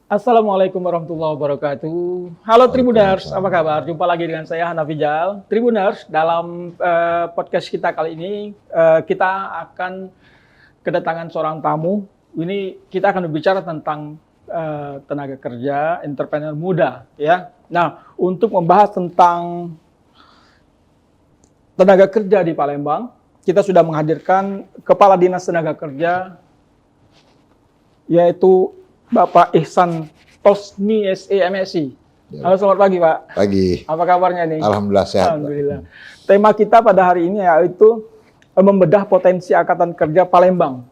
Assalamualaikum warahmatullahi wabarakatuh. Halo Tribuners, Waalaikumsalam. apa kabar? Jumpa lagi dengan saya Hanafi Jal. Tribuners, dalam podcast kita kali ini kita akan kedatangan seorang tamu. Ini kita akan berbicara tentang tenaga kerja, entrepreneur muda, ya. Nah, untuk membahas tentang tenaga kerja di Palembang, kita sudah menghadirkan Kepala Dinas Tenaga Kerja, yaitu Bapak Ihsan Tosni SE MSI. Halo, selamat pagi Pak. Pagi. Apa kabarnya nih? Alhamdulillah sehat. Alhamdulillah. Tema kita pada hari ini yaitu membedah potensi Angkatan Kerja Palembang.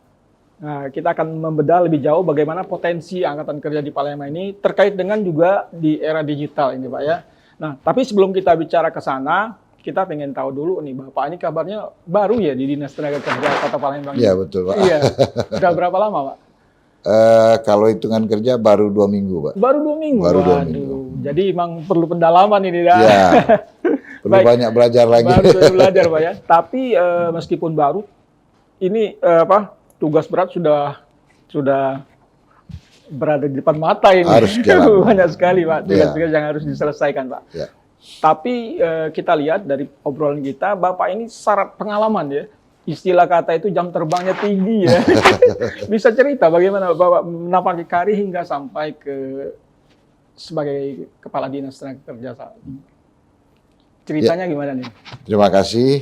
Nah, kita akan membedah lebih jauh bagaimana potensi Angkatan Kerja di Palembang ini terkait dengan juga di era digital ini Pak ya. Nah, tapi sebelum kita bicara ke sana, kita pengen tahu dulu nih Bapak ini kabarnya baru ya di Dinas Tenaga Kerja Kota Palembang. Iya betul Pak. Iya. Udah berapa lama Pak? Kalau hitungan kerja baru 2 minggu Pak. Baru 2 minggu. Baru 2 Waduh. minggu. Jadi emang perlu pendalaman ini ya. Iya. Perlu Baik. banyak belajar lagi. Baru belajar Pak ya. Tapi meskipun baru, ini tugas berat sudah berada di depan mata ini. Harus jalan. Banyak sekali Pak tugas-tugas Iya. yang harus diselesaikan Pak. Ya. Tapi kita lihat dari obrolan kita, Bapak ini syarat pengalaman ya. Istilah kata itu jam terbangnya tinggi ya. Bisa cerita bagaimana Bapak menapaki karir hingga sampai ke sebagai Kepala Dinas Tenaga Kerja saat ini. Ceritanya gimana nih? Terima kasih.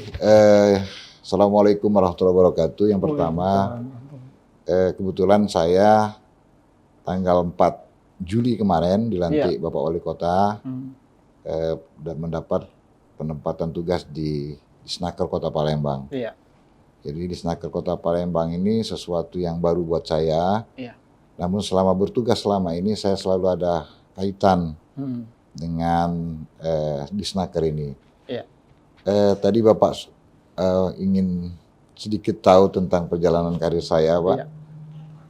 Assalamualaikum warahmatullahi wabarakatuh. Yang pertama, kebetulan saya tanggal 4 Juli kemarin dilantik Bapak Wali Kota dan mendapat penempatan tugas di Disnaker Kota Palembang. Iya. Jadi Disnaker Kota Palembang ini sesuatu yang baru buat saya. Iya. Namun selama bertugas selama ini saya selalu ada kaitan dengan Disnaker ini. Iya. Tadi Bapak ingin sedikit tahu tentang perjalanan karir saya, Pak. Iya.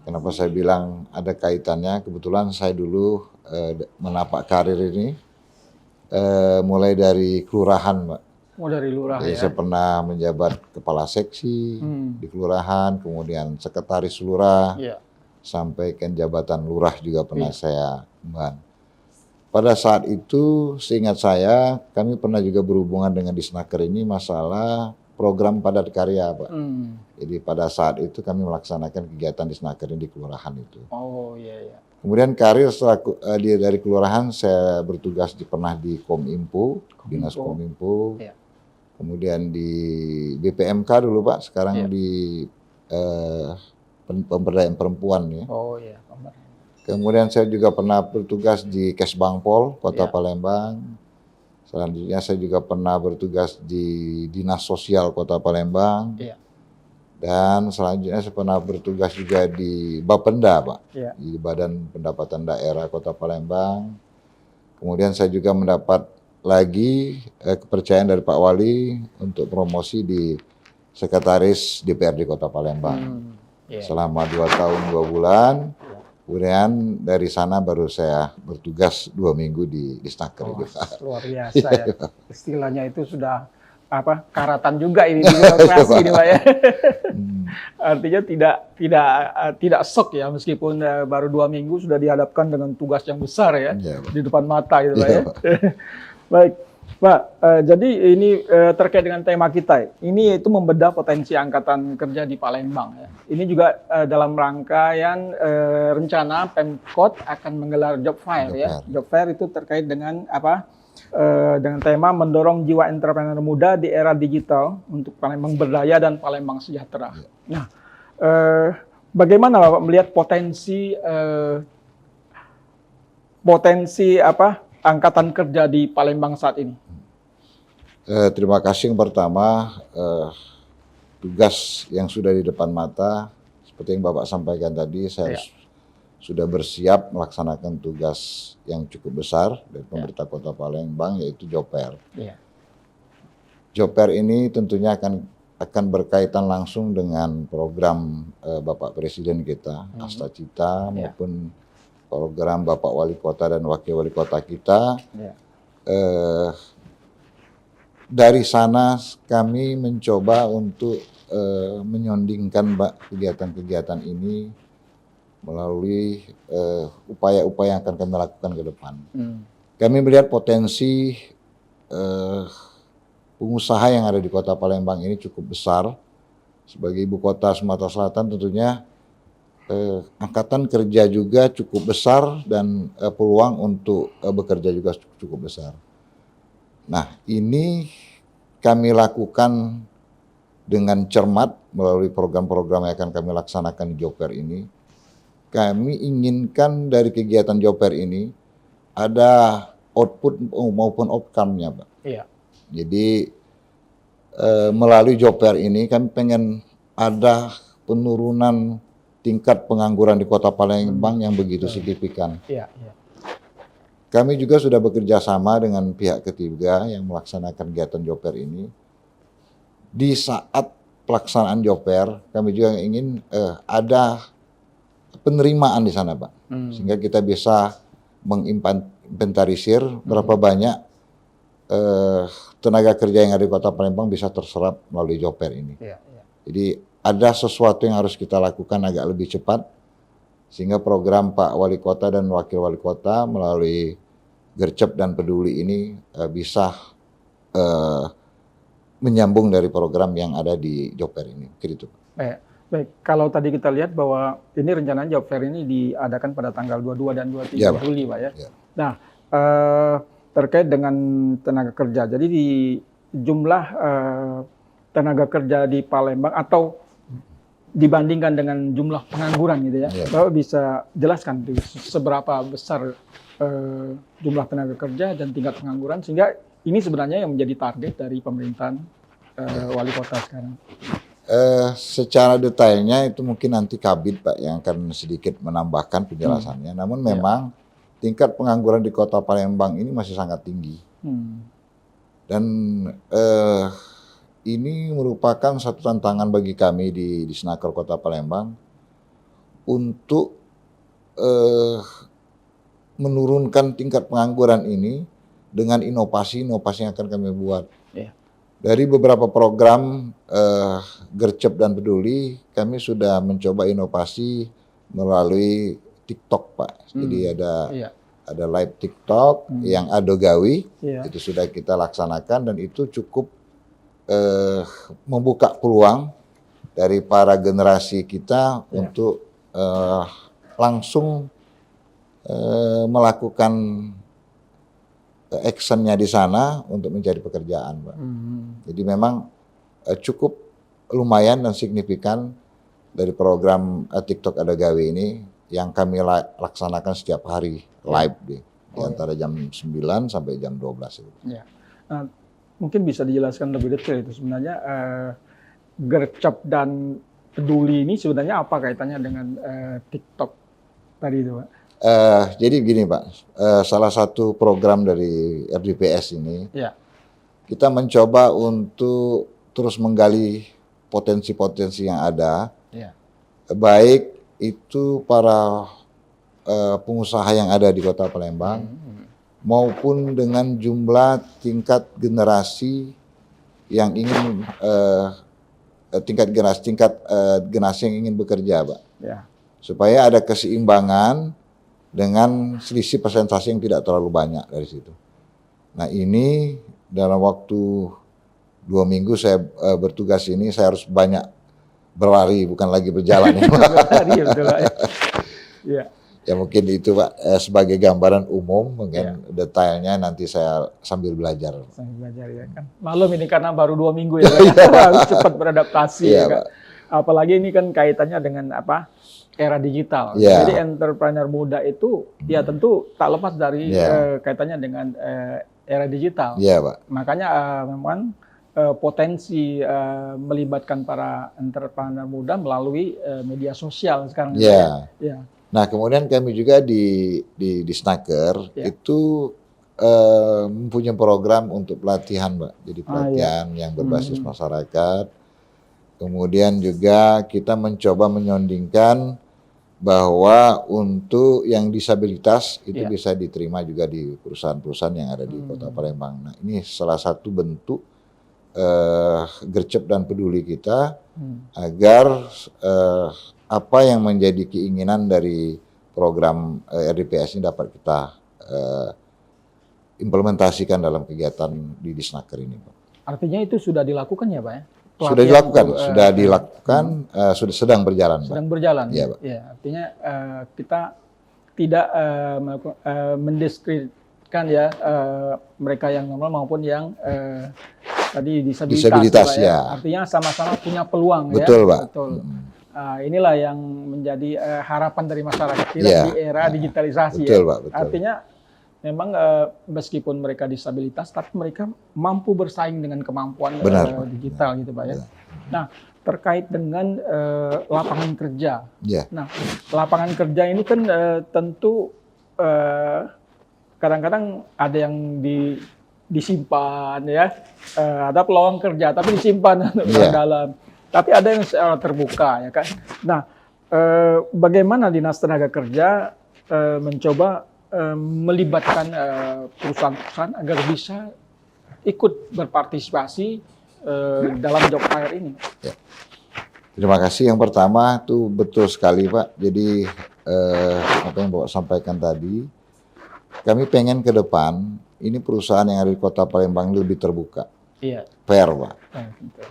Kenapa saya bilang ada kaitannya? Kebetulan saya dulu menapak karir ini mulai dari kelurahan, Pak. Mau dari lurah Jadi ya. saya pernah menjabat kepala seksi di kelurahan, kemudian sekretaris lurah, Iya. sampai ke jabatan lurah juga pernah Iya. saya emban. Pada saat itu, seingat saya, kami pernah juga berhubungan dengan Disnaker ini masalah program padat karya, Pak. Jadi pada saat itu kami melaksanakan kegiatan Disnaker ini di kelurahan itu. Oh iya iya. Kemudian karir setelah dari kelurahan saya bertugas pernah di Kominfo, Dinas Kominfo. Iya. Kemudian di BPMK dulu Pak, sekarang Iya. di pemberdayaan perempuan ya. Oh iya. Kemudian saya juga pernah bertugas di Kesbangpol, Kota Iya. Palembang. Selanjutnya saya juga pernah bertugas di Dinas Sosial Kota Palembang. Iya. Dan selanjutnya saya pernah bertugas juga di Bapenda Pak, Iya. di Badan Pendapatan Daerah Kota Palembang. Kemudian saya juga mendapat lagi kepercayaan dari Pak Wali untuk promosi di Sekretaris DPRD Kota Palembang. Iya. Selama 2 tahun 2 bulan. Kemudian dari sana baru saya bertugas 2 minggu di Disnaker. Oh, luar biasa ya. Istilahnya itu sudah karatan juga ini di birokrasi ini Pak ya. Artinya tidak shock ya meskipun baru 2 minggu sudah dihadapkan dengan tugas yang besar ya, Iya, Pak. di depan mata gitu Pak Iya, ya. Pak. Baik Pak, jadi ini terkait dengan tema kita. Ini yaitu membedah potensi Angkatan Kerja di Palembang ya. Ini juga dalam rangkaian rencana Pemkot akan menggelar job fair ya. Job fair itu terkait dengan dengan tema mendorong jiwa entrepreneur muda di era digital untuk Palembang berdaya dan Palembang sejahtera. Nah, bagaimana Bapak melihat potensi Angkatan Kerja di Palembang saat ini? Terima kasih. Yang pertama, tugas yang sudah di depan mata, seperti yang Bapak sampaikan tadi, saya sudah bersiap melaksanakan tugas yang cukup besar dari pemerintah Kota Palembang, yaitu Job Fair. Iya. Job Fair ini tentunya akan berkaitan langsung dengan program Bapak Presiden kita, Asta Cita, maupun program Bapak Wali Kota dan Wakil Wali Kota kita. Dari sana kami mencoba untuk menyondingkan kegiatan-kegiatan ini melalui upaya-upaya yang akan kami lakukan ke depan. Kami melihat potensi pengusaha yang ada di Kota Palembang ini cukup besar. Sebagai ibu kota Sumatera Selatan tentunya angkatan kerja juga cukup besar dan peluang untuk bekerja juga cukup besar. Nah, ini kami lakukan dengan cermat melalui program-program yang akan kami laksanakan di Job Fair ini. Kami inginkan dari kegiatan Job Fair ini ada output maupun outcome-nya, Pak. Iya. Jadi melalui Job Fair ini kami pengen ada penurunan tingkat pengangguran di Kota Palembang yang begitu signifikan. Iya, iya. Kami juga sudah bekerja sama dengan pihak ketiga yang melaksanakan kegiatan Job Fair ini. Di saat pelaksanaan Job Fair, kami juga ingin ada penerimaan di sana, Pak. Sehingga kita bisa menginventarisir berapa banyak tenaga kerja yang ada di Kota Palembang bisa terserap melalui Job Fair ini. Iya, iya. Jadi ada sesuatu yang harus kita lakukan agak lebih cepat, sehingga program Pak Wali Kota dan Wakil Wali Kota melalui Gercep dan Peduli ini bisa menyambung dari program yang ada di Job Fair ini. Gitu. Baik, kalau tadi kita lihat bahwa ini rencananya Job Fair ini diadakan pada tanggal 22 dan 23 Juli, Pak ya. Ya. Nah, terkait dengan tenaga kerja, jadi di jumlah tenaga kerja di Palembang atau dibandingkan dengan jumlah pengangguran gitu ya, Bapak bisa jelaskan seberapa besar jumlah tenaga kerja dan tingkat pengangguran sehingga ini sebenarnya yang menjadi target dari pemerintahan wali kota sekarang. Secara detailnya itu mungkin nanti Kabid, Pak, yang akan sedikit menambahkan penjelasannya. Namun memang tingkat pengangguran di Kota Palembang ini masih sangat tinggi. Dan ini merupakan satu tantangan bagi kami di Snaker Kota Palembang untuk menurunkan tingkat pengangguran ini dengan inovasi-inovasi yang akan kami buat. Dari beberapa program Gercep dan Peduli, kami sudah mencoba inovasi melalui TikTok, Pak. Jadi ada live TikTok yang Adogawi, itu sudah kita laksanakan dan itu cukup membuka peluang dari para generasi kita untuk langsung melakukan actionnya di sana untuk mencari pekerjaan, Pak. Jadi memang cukup lumayan dan signifikan dari program TikTok Adogawi ini yang kami laksanakan setiap hari live di antara jam 9 sampai jam 12 itu. Ya. Nah, mungkin bisa dijelaskan lebih detail itu sebenarnya Gercep dan Peduli ini sebenarnya apa kaitannya dengan TikTok tadi itu, Pak? Jadi begini, Pak, salah satu program dari RDPS ini, kita mencoba untuk terus menggali potensi-potensi yang ada, baik itu para pengusaha yang ada di Kota Palembang, maupun dengan jumlah tingkat generasi yang ingin tingkat generasi yang ingin bekerja, Pak, supaya ada keseimbangan dengan selisih persentase yang tidak terlalu banyak dari situ. Nah, ini dalam waktu 2 minggu saya bertugas ini, saya harus banyak berlari, bukan lagi berjalan. Berlari, betul, Pak. Ya mungkin itu, Pak, sebagai gambaran umum, mungkin detailnya nanti saya sambil belajar. Sambil belajar ya kan. Malum ini karena baru 2 minggu ya, harus cepat beradaptasi ya kan. Apalagi ini kan kaitannya dengan apa? Era digital. Jadi entrepreneur muda itu ya tentu tak lepas dari kaitannya dengan era digital. Pak. Makanya memang potensi melibatkan para entrepreneur muda melalui media sosial sekarang. Nah, kemudian kami juga di Snaker itu mempunyai program untuk pelatihan, Mbak. Jadi pelatihan yang berbasis masyarakat. Kemudian juga kita mencoba menyondingkan bahwa untuk yang disabilitas itu bisa diterima juga di perusahaan-perusahaan yang ada di Kota Palembang. Nah, ini salah satu bentuk Gercep dan Peduli kita agar apa yang menjadi keinginan dari program RDPS ini dapat kita implementasikan dalam kegiatan di Disnaker ini, Pak. Artinya itu sudah dilakukan ya, Pak ya? Sudah dilakukan, sudah sedang berjalan, Pak. Sedang berjalan. Iya, Pak. Ya, artinya kita tidak mendiskreditkan ya mereka yang normal maupun yang tadi disabilitas ya. Artinya sama-sama punya peluang. Betul, ya. Pak. Betul. Inilah yang menjadi harapan dari masyarakat kita di era digitalisasi. Betul, ya. Pak. Betul. Artinya memang meskipun mereka disabilitas, tapi mereka mampu bersaing dengan kemampuan digital gitu, Pak ya. Nah, terkait dengan lapangan kerja. Yeah. Nah, lapangan kerja ini kan tentu kadang-kadang ada yang disimpan ya, ada peluang kerja tapi disimpan dalam. Tapi ada yang terbuka ya kan. Nah, bagaimana Dinas Tenaga Kerja mencoba melibatkan perusahaan-perusahaan agar bisa ikut berpartisipasi dalam job fair ini? Ya. Terima kasih. Yang pertama itu betul sekali, Pak. Jadi apa yang Bapak sampaikan tadi, kami pengen ke depan ini perusahaan yang ada di Kota Palembang lebih terbuka. Iya. Fair, Pak.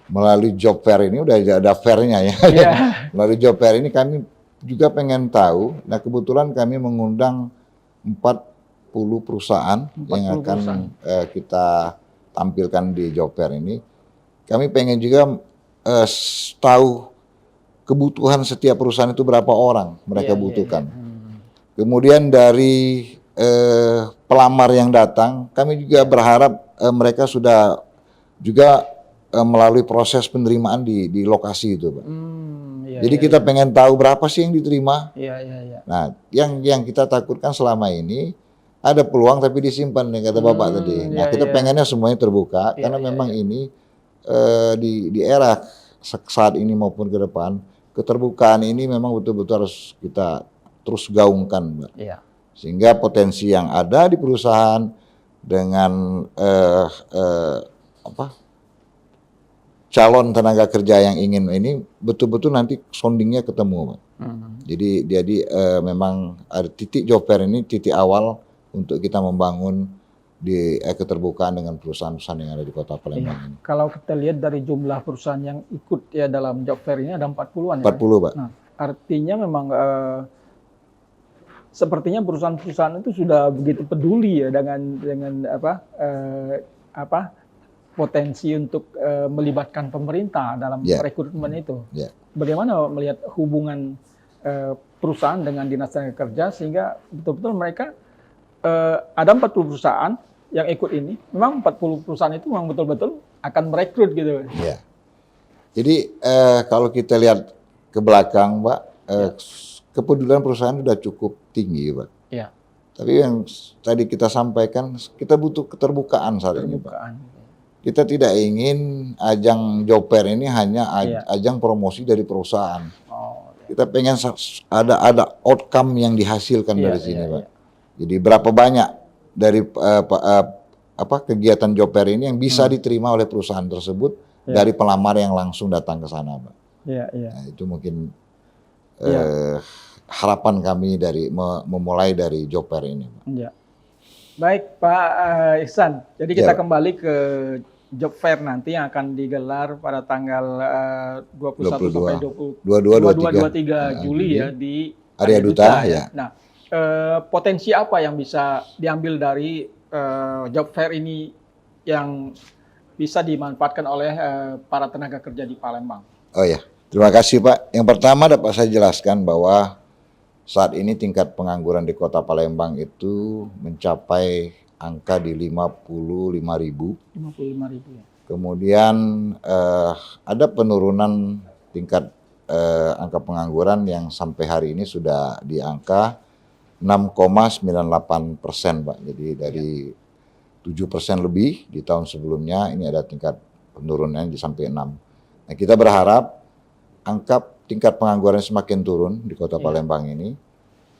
Melalui job fair ini udah ada fairnya ya. Iya. Melalui job fair ini kami juga pengen tahu. Nah, kebetulan kami mengundang 40 perusahaan yang akan kita tampilkan di job fair ini. Kami pengen juga tahu kebutuhan setiap perusahaan itu berapa orang mereka butuhkan. Kemudian dari pelamar yang datang, kami juga berharap mereka sudah juga melalui proses penerimaan di lokasi itu, Pak. Jadi kita pengen tahu berapa sih yang diterima. Nah, yang kita takutkan selama ini ada peluang tapi disimpan, nih kata Bapak tadi. Nah, kita pengennya semuanya terbuka karena memang ini di era saat ini maupun ke depan, keterbukaan ini memang betul-betul harus kita terus gaungkan, Mbak. Sehingga potensi yang ada di perusahaan dengan calon tenaga kerja yang ingin ini betul-betul nanti soundingnya ketemu, Pak. Jadi memang ada titik job fair ini titik awal untuk kita membangun di keterbukaan dengan perusahaan-perusahaan yang ada di Kota Palembang ini. Kalau kita lihat dari jumlah perusahaan yang ikut ya dalam job fair ini ada 40-an ya. 40, Pak. Nah, artinya memang sepertinya perusahaan-perusahaan itu sudah begitu peduli ya dengan potensi untuk melibatkan pemerintah dalam rekrutmen itu. Bagaimana melihat hubungan perusahaan dengan Dinas Tenaga Kerja sehingga betul-betul mereka ada 40 perusahaan yang ikut ini. Memang 40 perusahaan itu memang betul-betul akan merekrut gitu. Ya. Jadi kalau kita lihat ke belakang, Pak, kepedulian perusahaan sudah cukup tinggi, Pak. Ya. Tapi yang tadi kita sampaikan, kita butuh keterbukaan saat ini, Pak. Kita tidak ingin ajang job fair ini hanya ajang promosi dari perusahaan. Kita pengen ada outcome yang dihasilkan dari sini, Pak. Jadi berapa banyak dari kegiatan job fair ini yang bisa diterima oleh perusahaan tersebut dari pelamar yang langsung datang ke sana, Pak. Nah, itu mungkin harapan kami dari memulai dari job fair ini, Pak. Baik, Pak Ihsan. Jadi kita kembali ke job fair nanti yang akan digelar pada tanggal 21 sampai 23 Juli ya di Arya Duta ya. Nah, potensi apa yang bisa diambil dari job fair ini yang bisa dimanfaatkan oleh para tenaga kerja di Palembang? Oh ya, terima kasih, Pak. Yang pertama dapat saya jelaskan bahwa saat ini tingkat pengangguran di Kota Palembang itu mencapai angka di 55.000. 55.000 ya. Kemudian ada penurunan tingkat angka pengangguran yang sampai hari ini sudah di angka 6,98%, Pak. Jadi dari 7% lebih di tahun sebelumnya, ini ada tingkat penurunan di sampai 6. Nah, kita berharap angka tingkat pengangguran semakin turun di Kota Palembang ini.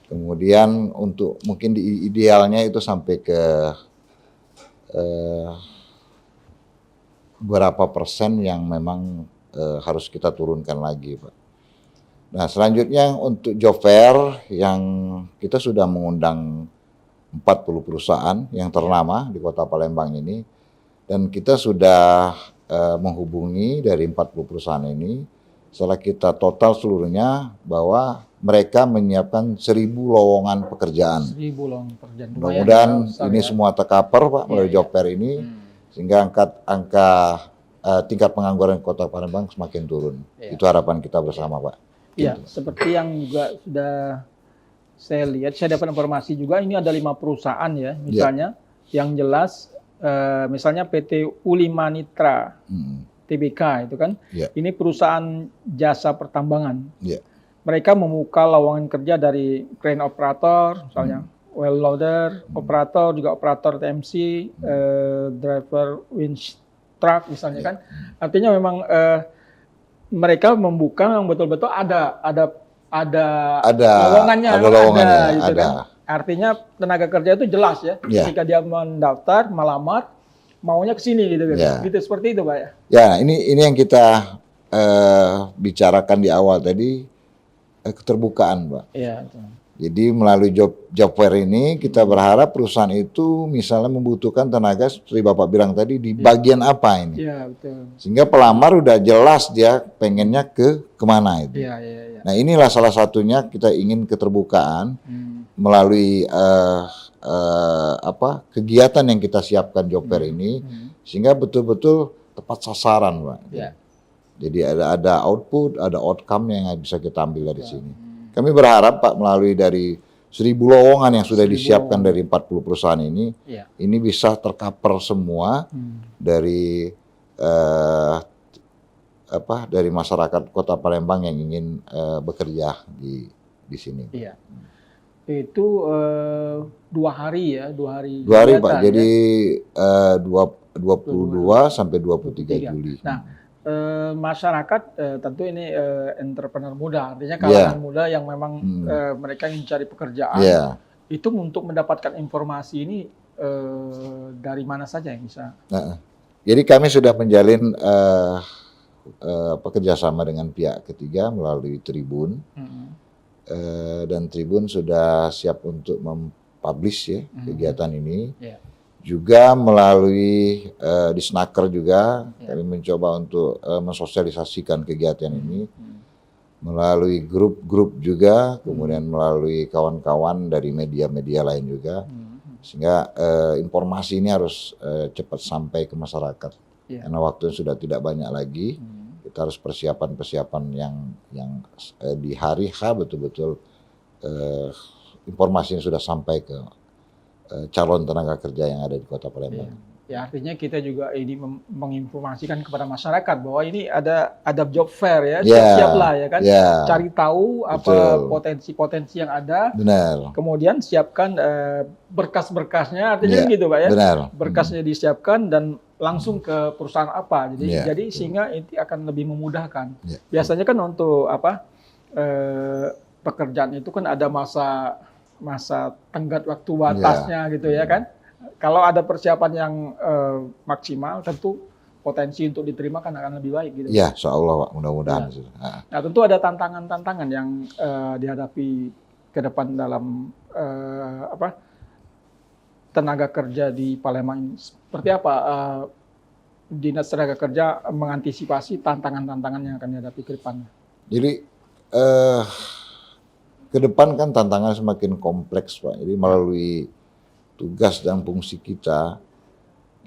Kemudian untuk mungkin di idealnya itu sampai ke berapa persen yang memang harus kita turunkan lagi, Pak. Nah, selanjutnya untuk job fair yang kita sudah mengundang 40 perusahaan yang ternama di Kota Palembang ini, dan kita sudah menghubungi dari 40 perusahaan ini. Setelah kita total seluruhnya bahwa mereka menyiapkan 1.000 lowongan pekerjaan. 1.000 lowongan pekerjaan. Mudah-mudahan ini ya. semua tercover Pak melalui job fair ini, sehingga angka tingkat pengangguran Kota Palembang semakin turun. Itu harapan kita bersama Pak. Iya, seperti yang juga sudah saya lihat, saya dapat informasi juga ini ada 5 perusahaan ya, misalnya yang jelas misalnya PT U5 Nitra. TBK itu kan, ini perusahaan jasa pertambangan. Mereka membuka lowongan kerja dari crane operator, misalnya well loader, operator, juga operator TMC, driver winch truck misalnya kan. Artinya memang mereka membuka yang betul-betul ada lowongannya, gitu kan. Artinya tenaga kerja itu jelas ya, ketika dia mendaftar, melamar, maunya ke sini gitu kan. Gitu seperti itu Pak ya. Ya, ini yang kita bicarakan di awal tadi, keterbukaan Pak. Iya. Jadi melalui job fair ini kita berharap perusahaan itu misalnya membutuhkan tenaga seperti Bapak bilang tadi di bagian apa ini. Iya, betul. Sehingga pelamar udah jelas dia pengennya kemana itu. Iya. Nah, inilah salah satunya kita ingin keterbukaan melalui kegiatan yang kita siapkan job fair ini, sehingga betul-betul tepat sasaran Pak. Jadi ada output, ada outcome yang bisa kita ambil dari sini. Kami berharap Pak melalui dari 1.000 lowongan yang sudah disiapkan dari 40 perusahaan ini bisa tercover semua dari dari masyarakat Kota Palembang yang ingin bekerja di sini. Iya. Itu 2 hari ya, 2 hari. 2 hari Pak, jadi 22 sampai 23 Juli. Nah, masyarakat tentu ini entrepreneur muda, artinya kalangan muda yang memang mereka ingin cari pekerjaan. Itu untuk mendapatkan informasi ini dari mana saja yang bisa? Jadi kami sudah menjalin kerjasama dengan pihak ketiga melalui Tribun. Dan Tribun sudah siap untuk mempublish ya kegiatan ini. Juga melalui Disnaker juga kami mencoba untuk mensosialisasikan kegiatan ini. Melalui grup-grup juga, kemudian melalui kawan-kawan dari media-media lain juga. Sehingga informasi ini harus cepat sampai ke masyarakat. Karena waktunya sudah tidak banyak lagi. Kita harus persiapan yang di hari H betul-betul informasi ini sudah sampai ke calon tenaga kerja yang ada di Kota Palembang. Ya, artinya kita juga ini menginformasikan kepada masyarakat bahwa ini ada job fair ya, siap-siaplah ya kan, cari tahu apa potensi-potensi yang ada. Benar. Kemudian siapkan berkas-berkasnya, artinya gitu Pak ya. Benar. Berkasnya disiapkan dan langsung ke perusahaan apa. Jadi sehingga itu akan lebih memudahkan. Biasanya kan untuk pekerjaan itu kan ada masa tenggat waktu batasnya gitu ya kan. Kalau ada persiapan yang maksimal, tentu potensi untuk diterima kan akan lebih baik gitu. Iya, insya Allah Pak, mudah-mudahan. Nah, tentu ada tantangan-tantangan yang dihadapi ke depan dalam tenaga kerja di Palembang. Seperti apa Dinas Tenaga Kerja mengantisipasi tantangan-tantangan yang akan dihadapi ke depan? Jadi ke depan kan tantangan semakin kompleks Pak. Jadi melalui tugas dan fungsi kita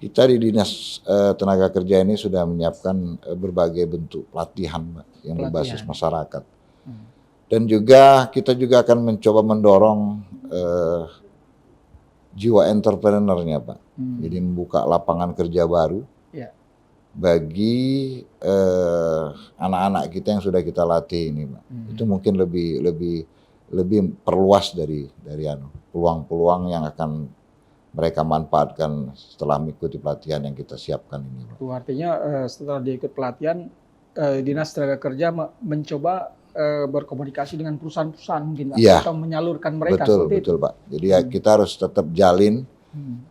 di Dinas Tenaga Kerja ini sudah menyiapkan berbagai bentuk pelatihan Pak, yang berbasis masyarakat. Dan juga kita juga akan mencoba mendorong jiwa entrepreneurnya Pak. Jadi membuka lapangan kerja baru bagi anak-anak kita yang sudah kita latih ini Pak. Itu mungkin lebih perluas dari peluang-peluang yang akan mereka manfaatkan setelah mengikuti pelatihan yang kita siapkan ini. Itu artinya setelah dia ikut pelatihan, Dinas Tenaga Kerja mencoba berkomunikasi dengan perusahaan-perusahaan mungkin atau menyalurkan mereka. Betul Pak. Jadi kita harus tetap jalin.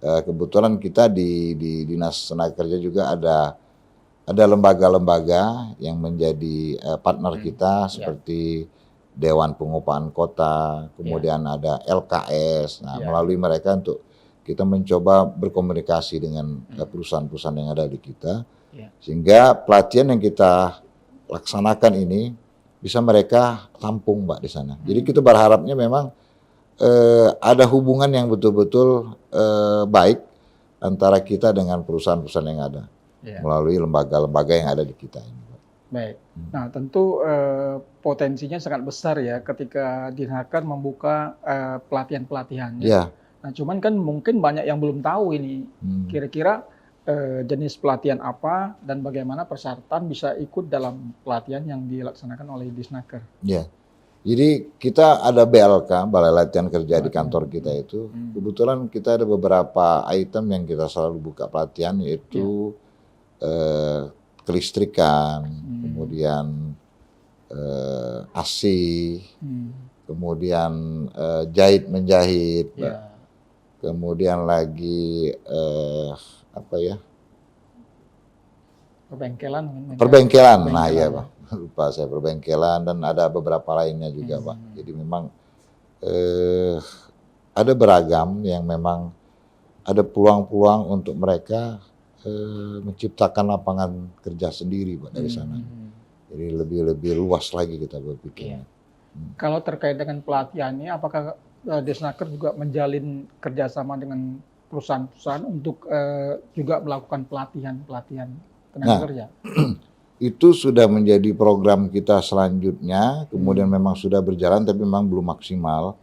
Kebetulan kita di Dinas Tenaga Kerja juga ada lembaga-lembaga yang menjadi partner kita seperti Dewan Pengupahan Kota, kemudian ada LKS. Nah, melalui mereka untuk kita mencoba berkomunikasi dengan perusahaan-perusahaan yang ada di kita, sehingga pelatihan yang kita laksanakan ini bisa mereka tampung, Mbak, di sana. Jadi kita berharapnya memang ada hubungan yang betul-betul baik antara kita dengan perusahaan-perusahaan yang ada melalui lembaga-lembaga yang ada di kita ini. Baik. Nah, tentu potensinya sangat besar ya ketika Dinaker membuka pelatihan-pelatihan. Ya. Nah, cuman kan mungkin banyak yang belum tahu ini kira-kira jenis pelatihan apa dan bagaimana persyaratan bisa ikut dalam pelatihan yang dilaksanakan oleh Disnaker. Ya. Jadi kita ada BLK, Balai Latihan Kerja di kantor kita itu. Kebetulan kita ada beberapa item yang kita selalu buka pelatihan, yaitu kelistrikan, kemudian AC, kemudian jahit menjahit, kemudian lagi perbengkelan. Nah iya, Pak, lupa saya, perbengkelan, dan ada beberapa lainnya juga, Pak. Jadi memang ada beragam yang memang ada peluang-peluang untuk mereka menciptakan lapangan kerja sendiri, Pak, dari sana. Jadi lebih luas lagi kita berpikir. Kalau terkait dengan pelatihannya, apakah Disnaker juga menjalin kerjasama dengan perusahaan-perusahaan untuk juga melakukan pelatihan tenaga kerja? Itu sudah menjadi program kita selanjutnya, kemudian memang sudah berjalan tapi memang belum maksimal.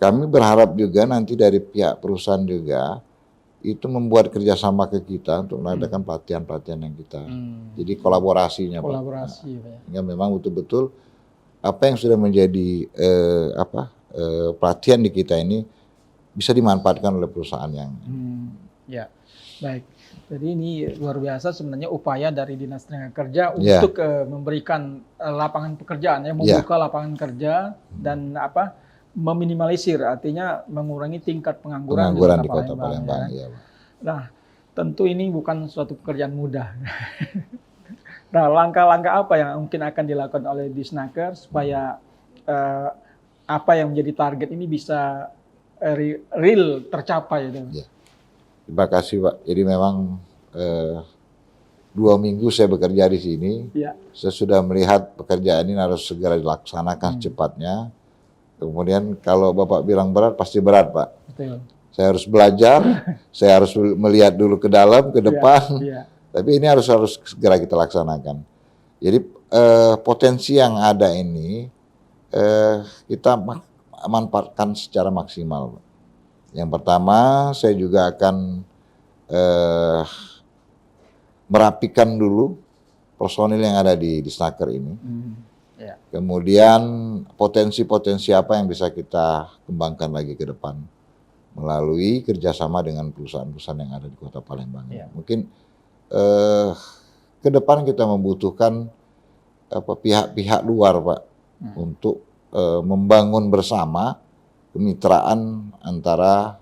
Kami berharap juga nanti dari pihak perusahaan juga itu membuat kerjasama ke kita untuk mengadakan pelatihan-pelatihan yang kita. Jadi kolaborasinya, Pak. Sehingga memang betul-betul apa yang sudah menjadi pelatihan di kita ini bisa dimanfaatkan oleh perusahaan yang. Ya, baik. Jadi ini luar biasa sebenarnya upaya dari Dinas Tenaga Kerja untuk memberikan lapangan pekerjaan, membuka lapangan kerja dan meminimalisir, artinya mengurangi tingkat pengangguran di Kota Palembang. Ya. Nah, tentu ini bukan suatu pekerjaan mudah. Nah, langkah-langkah apa yang mungkin akan dilakukan oleh Disnaker supaya apa yang menjadi target ini bisa real tercapai? Ya. Terima kasih, Pak. Jadi memang 2 minggu saya bekerja di sini. Saya sudah melihat pekerjaan ini harus segera dilaksanakan secepatnya. Kemudian kalau Bapak bilang berat, pasti berat, Pak. Betul. Saya harus belajar, saya harus melihat dulu ke dalam, ke depan. Tapi ini harus segera kita laksanakan. Jadi potensi yang ada ini kita manfaatkan secara maksimal, Pak. Yang pertama, saya juga akan merapikan dulu personil yang ada di Disnaker ini. Kemudian potensi-potensi apa yang bisa kita kembangkan lagi ke depan melalui kerjasama dengan perusahaan-perusahaan yang ada di Kota Palembang. Mungkin ke depan kita membutuhkan pihak-pihak luar, Pak, untuk membangun bersama kemitraan antara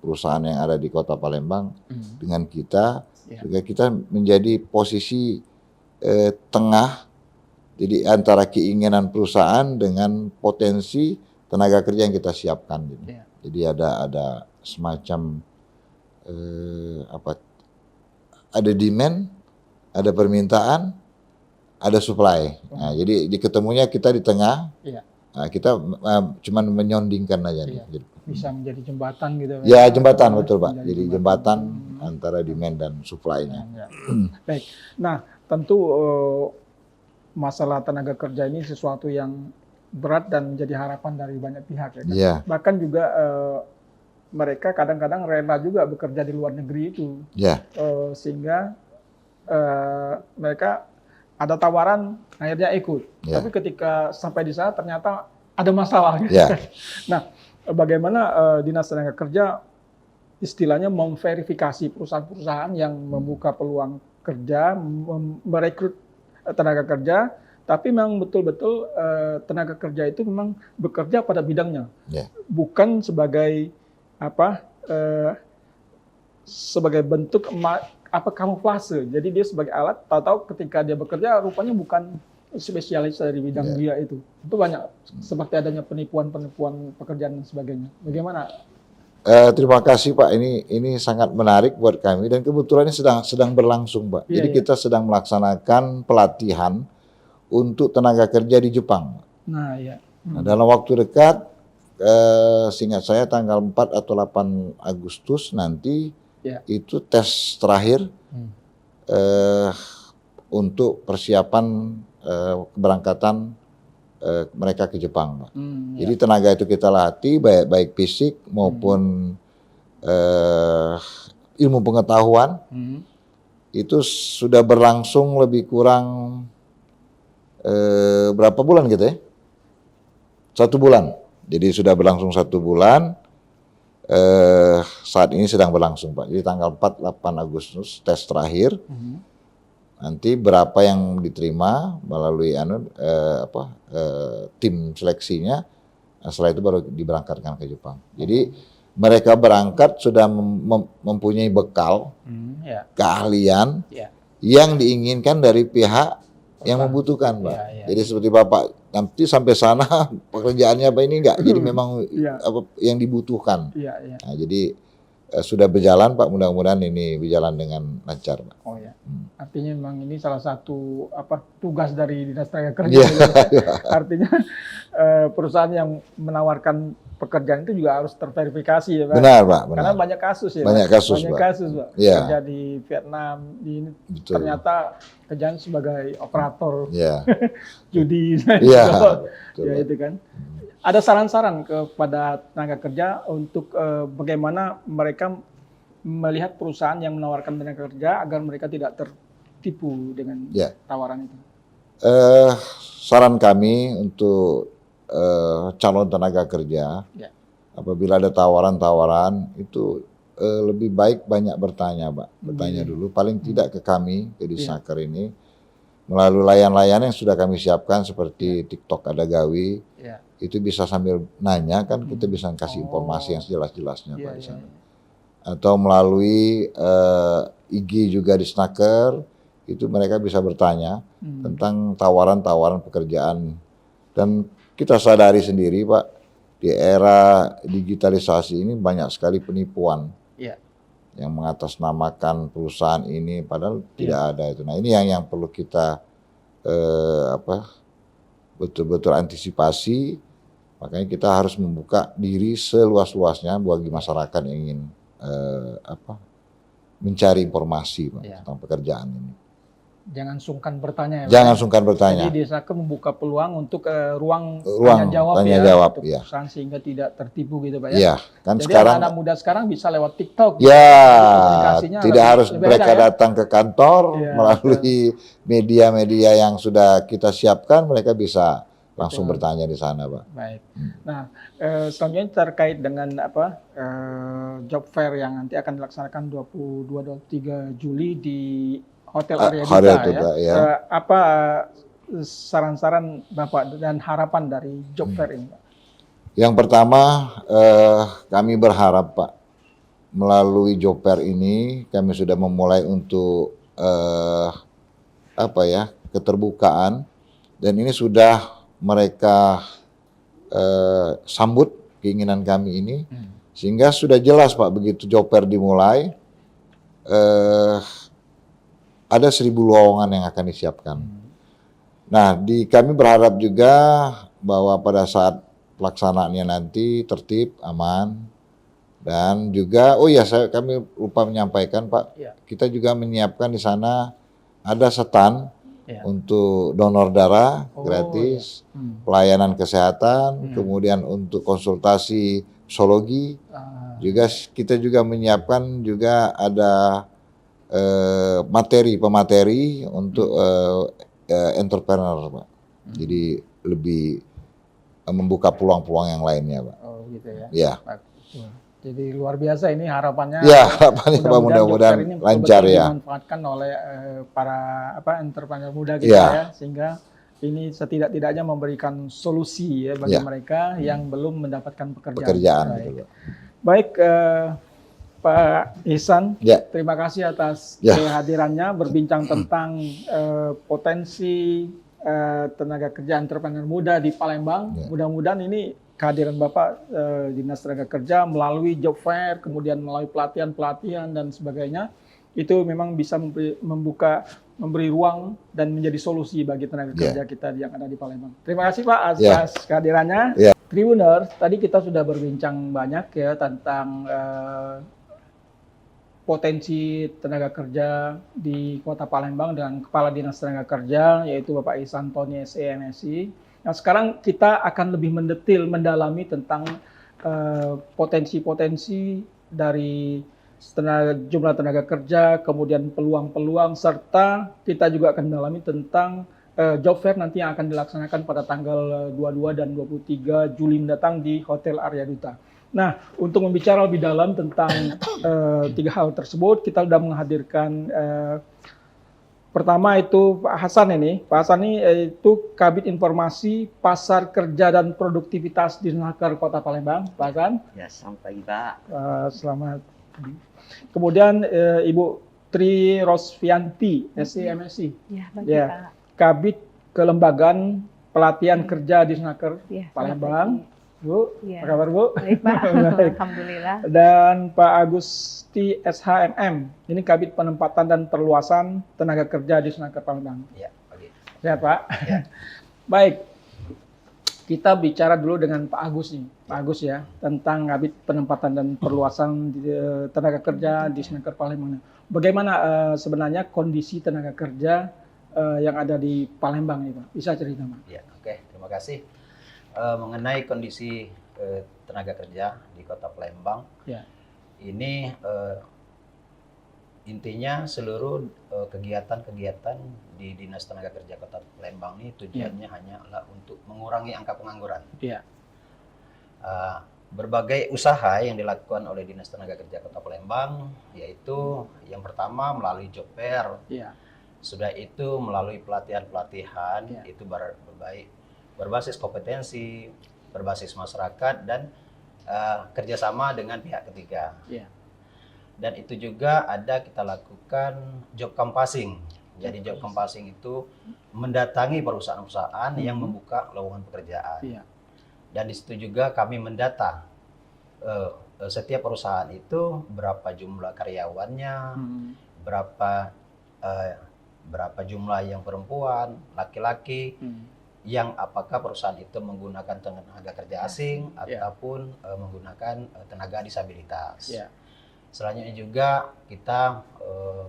perusahaan yang ada di Kota Palembang dengan kita, sehingga kita menjadi posisi tengah. Jadi antara keinginan perusahaan dengan potensi tenaga kerja yang kita siapkan. Jadi ada semacam ada demand, ada permintaan, ada supply. Nah, jadi ketemunya kita di tengah. Nah, kita cuma menyondingkan aja. Bisa menjadi jembatan gitu. Ya, jembatan, betul, Pak. Jadi jembatan antara demand dan supply-nya. Baik. Nah, tentu masalah tenaga kerja ini sesuatu yang berat dan menjadi harapan dari banyak pihak, ya kan? Bahkan juga mereka kadang-kadang rela juga bekerja di luar negeri itu, sehingga mereka ada tawaran akhirnya ikut. Tapi ketika sampai di sana ternyata ada masalah. Nah, bagaimana Dinas Tenaga Kerja istilahnya memverifikasi perusahaan-perusahaan yang membuka peluang kerja, merekrut tenaga kerja, tapi memang betul-betul tenaga kerja itu memang bekerja pada bidangnya, bukan sebagai sebagai bentuk kamuflase. Jadi dia sebagai alat, tahu-tahu ketika dia bekerja rupanya bukan spesialis dari bidang dia itu banyak seperti adanya penipuan pekerjaan dan sebagainya. Bagaimana? Terima kasih Pak, ini sangat menarik buat kami dan kebetulan ini sedang berlangsung Pak. Jadi kita sedang melaksanakan pelatihan untuk tenaga kerja di Jepang. Nah, iya. Nah, dalam waktu dekat, seingat saya tanggal 4 atau 8 Agustus nanti itu tes terakhir untuk persiapan keberangkatan mereka ke Jepang, Pak. Jadi tenaga itu kita latih baik fisik maupun ilmu pengetahuan. Itu sudah berlangsung lebih kurang berapa bulan gitu ya? 1 bulan. Jadi sudah berlangsung 1 bulan. Saat ini sedang berlangsung, Pak. Jadi tanggal 4-8 Agustus tes terakhir. Nanti berapa yang diterima melalui tim seleksinya, setelah itu baru diberangkatkan ke Jepang. Jadi mereka berangkat sudah mempunyai bekal, keahlian yang diinginkan dari pihak yang membutuhkan, Pak. Jadi seperti Bapak nanti sampai sana pekerjaannya apa ini enggak, jadi memang apa yang dibutuhkan. Nah, jadi sudah berjalan Pak, mudah-mudahan ini berjalan dengan lancar Pak. Oh ya, artinya memang ini salah satu tugas dari Dinas Tenaga Kerja. Artinya perusahaan yang menawarkan pekerjaan itu juga harus terverifikasi ya Pak. Benar Pak. Benar. Karena banyak kasus ya. Banyak kasus Pak. Pak. Kerja di Vietnam, ternyata kerjaan sebagai operator judi. Ya itu kan. Ada saran-saran kepada tenaga kerja untuk bagaimana mereka melihat perusahaan yang menawarkan tenaga kerja agar mereka tidak tertipu dengan tawaran itu? Saran kami untuk calon tenaga kerja, apabila ada tawaran-tawaran itu lebih baik banyak bertanya, Pak. Bertanya dulu, paling tidak ke kami, ke Disnaker ini, melalui layan-layan yang sudah kami siapkan seperti TikTok Ada Gawi. Itu bisa sambil nanya kan, kita bisa kasih informasi yang sejelas-jelasnya Pak di sana. Atau melalui IG juga di Snaker, itu mereka bisa bertanya tentang tawaran-tawaran pekerjaan. Dan kita sadari sendiri Pak, di era digitalisasi ini banyak sekali penipuan yang mengatasnamakan perusahaan ini, padahal tidak ada itu. Nah ini yang perlu kita betul-betul antisipasi. Makanya kita harus membuka diri seluas-luasnya bagi masyarakat yang ingin mencari informasi Pak, tentang pekerjaan ini. Jangan sungkan bertanya ya Pak. Jangan sungkan bertanya. Jadi Disnaker membuka peluang untuk ruang tanya jawab untuk perusahaan sehingga tidak tertipu gitu Pak ya. Iya, kan jadi sekarang anak muda sekarang bisa lewat TikTok. Tidak harus mereka datang ke kantor, melalui media-media yang sudah kita siapkan, mereka bisa langsung bertanya di sana, Pak. Baik. Nah, selanjutnya terkait dengan job fair yang nanti akan dilaksanakan 22-23 Juli di Hotel Arya Duta ya. Apa saran-saran Bapak dan harapan dari job fair ini, Pak? Yang pertama, kami berharap, Pak, melalui job fair ini kami sudah memulai untuk keterbukaan, dan ini sudah mereka sambut keinginan kami ini, sehingga sudah jelas Pak, begitu job fair dimulai ada 1.000 lowongan yang akan disiapkan. Nah, kami berharap juga bahwa pada saat pelaksanaannya nanti tertib, aman, dan juga kami lupa menyampaikan Pak, kita juga menyiapkan di sana ada stand untuk donor darah gratis, pelayanan kesehatan, kemudian untuk konsultasi psikologi, juga kita juga menyiapkan juga ada pemateri untuk entrepreneur Pak. Jadi lebih membuka peluang-peluang yang lainnya Pak. Oh gitu ya. Ya. Jadi luar biasa ini harapannya. Ya, harapannya mudah-mudahan lancar ya. Dimanfaatkan oleh para entrepreneur muda gitu ya, sehingga ini setidak-tidaknya memberikan solusi ya bagi mereka yang belum mendapatkan pekerjaan. Baik, Pak Ihsan, terima kasih atas kehadirannya berbincang tentang potensi tenaga kerja entrepreneur muda di Palembang. Ya. Mudah-mudahan ini kehadiran Bapak Dinas Tenaga Kerja melalui job fair, kemudian melalui pelatihan-pelatihan dan sebagainya, itu memang bisa memberi ruang dan menjadi solusi bagi tenaga kerja kita yang ada di Palembang. Terima kasih Pak atas kehadirannya. Tribuners, tadi kita sudah berbincang banyak ya tentang potensi tenaga kerja di Kota Palembang dengan Kepala Dinas Tenaga Kerja yaitu Bapak Ihsan Tony SE. Nah, sekarang kita akan lebih mendalami tentang potensi-potensi dari jumlah tenaga kerja, kemudian peluang-peluang, serta kita juga akan mendalami tentang job fair nanti yang akan dilaksanakan pada tanggal 22 dan 23 Juli mendatang di Hotel Arya Duta. Nah, untuk membicara lebih dalam tentang tiga hal tersebut, kita sudah menghadirkan pertama itu Pak Hasan ini. Pak Hasan ini itu Kabid Informasi Pasar Kerja dan Produktivitas di Disnaker Kota Palembang. Pak Hasan. Ya, selamat pagi Pak. Selamat pagi. Kemudian Ibu Tri Rosvianti, SE. Ya, bagi Pak. Kabid Kelembagaan Pelatihan Kerja di Disnaker Palembang. Bu, apa kabar Bu? Baik Pak, alhamdulillah. Dan Pak Agusti SHMM, ini Kabid Penempatan dan Perluasan Tenaga Kerja di Disnaker Palembang. Ya, pagi. Sehat Pak? Ya. Baik, kita bicara dulu dengan Pak Agus nih. Pak Agus ya, tentang Kabid Penempatan dan Perluasan Tenaga Kerja di Disnaker Palembang. Bagaimana sebenarnya kondisi tenaga kerja yang ada di Palembang ini Pak? Bisa cerita Pak? Ya, oke, terima kasih. Mengenai kondisi tenaga kerja di Kota Palembang, ini intinya seluruh kegiatan-kegiatan di Dinas Tenaga Kerja Kota Palembang ini tujuannya hanyalah untuk mengurangi angka pengangguran. Berbagai usaha yang dilakukan oleh Dinas Tenaga Kerja Kota Palembang, yaitu yang pertama melalui job fair, sudah itu melalui pelatihan-pelatihan, itu berbasis kompetensi, berbasis masyarakat, dan kerjasama dengan pihak ketiga. Dan itu juga ada kita lakukan job canvassing. Jadi job canvassing itu mendatangi perusahaan-perusahaan yang membuka lowongan pekerjaan. Dan di situ juga kami mendata setiap perusahaan itu berapa jumlah karyawannya, berapa jumlah yang perempuan, laki-laki, yang apakah perusahaan itu menggunakan tenaga kerja asing ataupun menggunakan tenaga disabilitas. Selanjutnya juga kita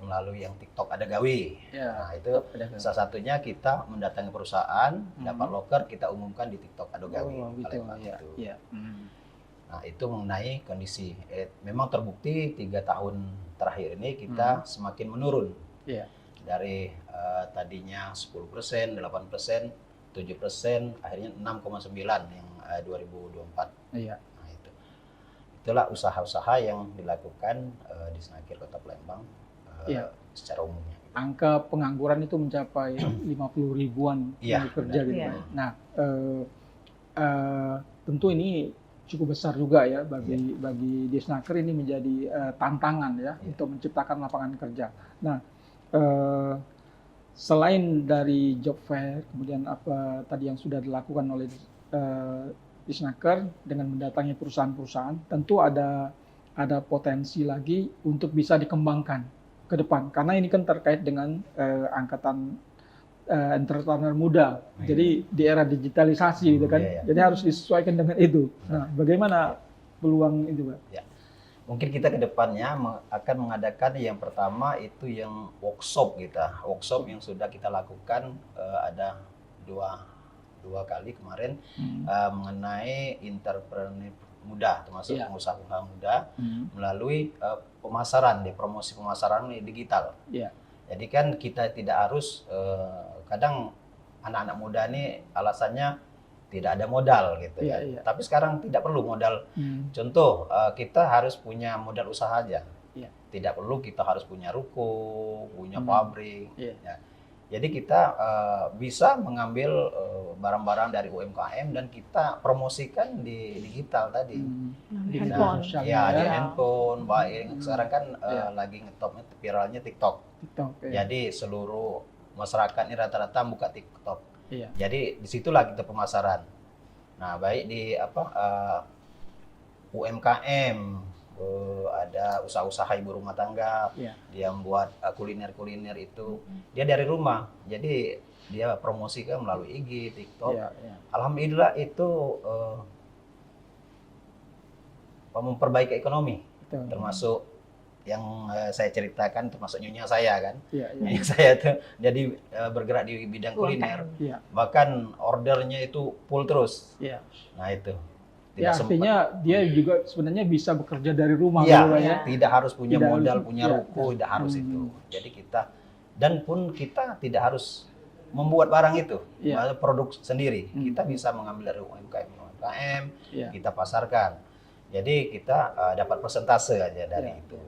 melalui yang TikTok Ada Gawe. Nah, itu salah satunya kita mendatangi perusahaan, dapat loker, kita umumkan di TikTok Ada Gawe. Nah, itu mengenai kondisi. Memang terbukti 3 tahun terakhir ini kita semakin menurun. Dari tadinya 10%, 8%, 7%, akhirnya 6,9 yang 2024. Nah, itulah usaha-usaha yang dilakukan di Disnaker Kota Palembang secara umumnya. Angka pengangguran itu mencapai 50 ribuan pekerja gitu. Nah, tentu ini cukup besar juga ya bagi Disnaker, ini menjadi tantangan ya untuk menciptakan lapangan kerja. Nah, selain dari job fair, kemudian apa tadi yang sudah dilakukan oleh Disnaker dengan mendatangi perusahaan-perusahaan, tentu ada potensi lagi untuk bisa dikembangkan ke depan. Karena ini kan terkait dengan angkatan entrepreneur muda. Jadi di era digitalisasi gitu kan. Jadi harus disesuaikan dengan itu. Nah, bagaimana peluang itu, Pak? Mungkin kita ke depannya akan mengadakan yang pertama itu yang workshop kita. Workshop yang sudah kita lakukan ada dua kali kemarin mengenai entrepreneur muda, termasuk pengusaha muda melalui pemasaran, promosi pemasaran digital. Jadi kan kita tidak harus, kadang anak-anak muda ini alasannya tidak ada modal gitu ya. Tapi sekarang tidak perlu modal. Contoh, kita harus punya modal usaha aja. Tidak perlu kita harus punya ruko, punya pabrik. Jadi kita bisa mengambil barang-barang dari UMKM dan kita promosikan di digital tadi. Di handphone. Di handphone. Sekarang kan lagi ngetop viralnya TikTok. Jadi seluruh masyarakat ini rata-rata buka TikTok. Iya. Jadi disitulah kita pemasaran. Nah, baik di UMKM, ada usaha-usaha ibu rumah tangga, Iya. dia membuat kuliner-kuliner itu, dia dari rumah. Jadi dia promosikan melalui IG, TikTok. Iya, iya. Alhamdulillah itu memperbaiki ekonomi, Betul. termasuk yang saya ceritakan, termasuk nyonya saya kan. Iya, iya. Nyonya saya tuh jadi bergerak di bidang kuliner, Iya. bahkan ordernya itu full terus. Iya. Nah itu. Ya, artinya dia juga sebenarnya bisa bekerja dari rumah Iya, gitu, Pak, ya. tidak harus punya Tidak modal, harus- punya iya, ruko, iya. tidak harus Hmm. itu. Jadi kita tidak harus membuat barang itu, Iya. produk sendiri. Hmm. Kita bisa mengambil dari UMKM, Iya. kita pasarkan. Jadi kita dapat persentase aja dari Iya. itu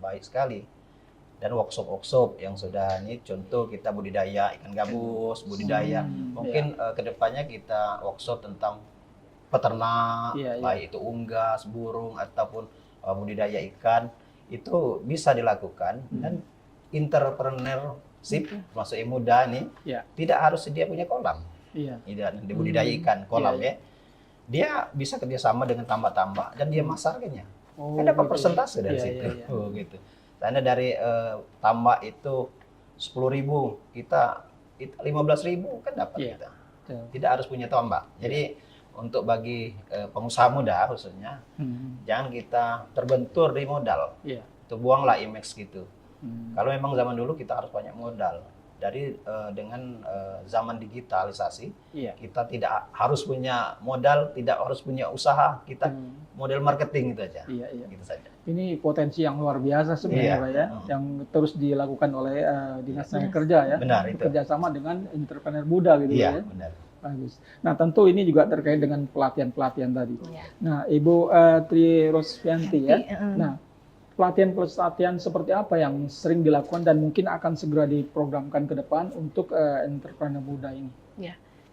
baik sekali. Dan workshop yang sudah ini contoh kita budidaya ikan gabus, budidaya. Mungkin kedepannya kita workshop tentang peternak, Iya, iya. baik itu unggas, burung ataupun budidaya ikan, itu bisa dilakukan. Dan entrepreneurship termasuk yang muda nih, Iya. tidak harus dia punya kolam. Iya. Tidak di budidaya ikan kolam Iya, ya. Dia bisa kerjasama dengan tambak-tambak dan dia masarkannya. Oh, Kan dapat gitu. persentase dari Iya, situ. iya, iya. Oh, gitu. Karena dari tambak itu 10.000, kita 15.000 kan dapat Iya. kita. Betul. Tidak harus punya tambak. Jadi untuk bagi pengusaha muda khususnya, jangan kita terbentur di modal. Iya. Itu buanglah IMEX gitu. Hmm. Kalau memang zaman dulu kita harus banyak modal. Dari dengan zaman digitalisasi, Iya. kita tidak harus punya modal, tidak harus punya usaha, kita model marketing itu aja. Iya, iya. Gitu saja. Ini potensi yang luar biasa sebenarnya, Iya. Pak, ya, Hmm. yang terus dilakukan oleh Dinas Tenaga Kerja ya, Benar itu. bekerjasama dengan entrepreneur muda gitu Iya, ya. benar. Bagus. Nah, tentu ini juga terkait dengan pelatihan-pelatihan tadi. Iya. Nah, Ibu Tri Rosvianti ya. Iya, Nah, pelatihan seperti apa yang sering dilakukan dan mungkin akan segera diprogramkan ke depan untuk entrepreneur muda ini?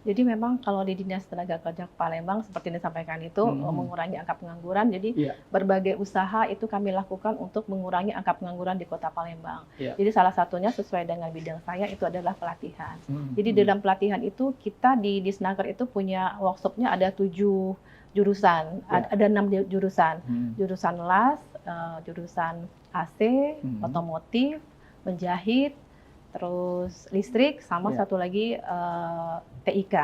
Jadi memang kalau di Dinas Tenaga Kerja Palembang seperti yang disampaikan itu mengurangi angka pengangguran. Jadi Iya. berbagai usaha itu kami lakukan untuk mengurangi angka pengangguran di Kota Palembang. Iya. Jadi salah satunya sesuai dengan bidang saya itu adalah pelatihan. Hmm. Jadi dalam pelatihan itu kita di Disnaker itu punya workshopnya ada 7 jurusan, Ya. ada 6 jurusan. Hmm. Jurusan las, jurusan AC, otomotif, menjahit, terus listrik, sama Ya. satu lagi TIK.